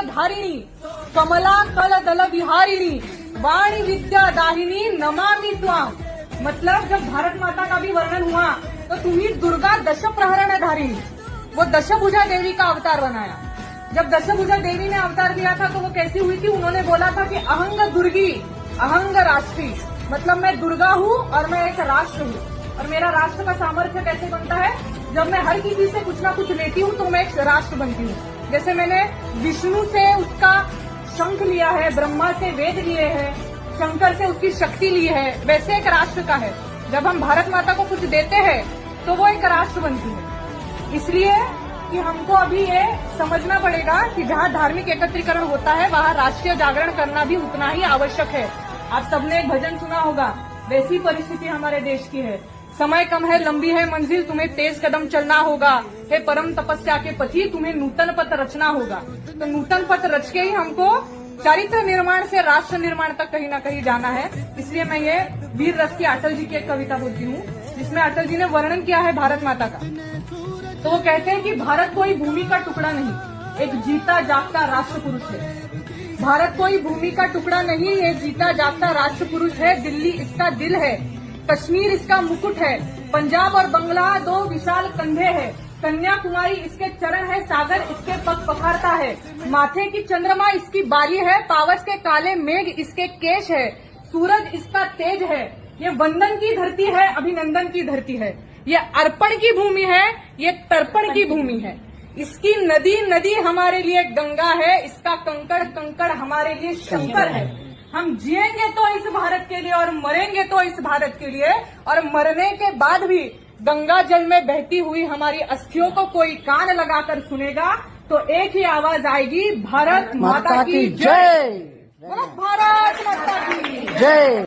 धारिणी कमला कल दल विहारिणी वाणी विद्या दाहिनी नमामि त्वाम। मतलब जब भारत माता का भी वर्णन हुआ तो तुम्ही दुर्गा दश प्रहरण धारिणी, वो दशभुजा देवी का अवतार बनाया। जब दशभुजा देवी ने अवतार लिया था तो वो कैसी हुई थी? उन्होंने बोला था कि अहंग दुर्गी अहंग राष्ट्री, मतलब मैं दुर्गा हूँ और मैं एक राष्ट्र हूँ। और मेरा राष्ट्र का सामर्थ्य कैसे बनता है? जब मैं हर किसी से कुछ ना कुछ लेती हूँ तो मैं एक राष्ट्र बनती हूँ। जैसे मैंने विष्णु से उसका शंख लिया है, ब्रह्मा से वेद लिए हैं, शंकर से उसकी शक्ति ली है, वैसे एक राष्ट्र का है। जब हम भारत माता को कुछ देते हैं तो वो एक राष्ट्र बनती है। इसलिए कि हमको अभी ये समझना पड़ेगा कि जहाँ धार्मिक एकत्रीकरण होता है वहाँ राष्ट्रीय जागरण करना भी उतना ही आवश्यक है। आप सबने एक भजन सुना होगा, वैसी परिस्थिति हमारे देश की है। समय कम है, लंबी है मंजिल, तुम्हें तेज कदम चलना होगा। हे परम तपस्या के पति, तुम्हें नूतन पथ रचना होगा। तो नूतन पथ रच के ही हमको चारित्र निर्माण से राष्ट्र निर्माण तक कहीं ना कहीं जाना है। इसलिए मैं ये वीर रस की अटल जी की एक कविता बोलती हूँ, जिसमें अटल जी ने वर्णन किया है भारत माता का। तो वो कहते हैं कि भारत कोई भूमि का टुकड़ा नहीं, एक जीता जागता राष्ट्र पुरुष है। भारत कोई भूमि का टुकड़ा नहीं, ये जीता जागता राष्ट्र पुरुष है। दिल्ली इसका दिल है, कश्मीर इसका मुकुट है, पंजाब और बंगला दो विशाल कंधे हैं, कन्याकुमारी इसके चरण है, सागर इसके पग पखारता है, माथे की चंद्रमा इसकी बारी है, पावस के काले मेघ इसके केश है, सूरज इसका तेज है। ये वंदन की धरती है, अभिनंदन की धरती है, ये अर्पण की भूमि है, ये तर्पण की भूमि है। इसकी नदी नदी हमारे लिए गंगा है, इसका कंकड़ कंकड़ हमारे लिए शंकर है। हम जिएंगे तो इस भारत के लिए और मरेंगे तो इस भारत के लिए, और मरने के बाद भी गंगा जल में बहती हुई हमारी अस्थियों को कोई कान लगाकर सुनेगा तो एक ही आवाज आएगी, भारत माता की जय। भारत माता की जय।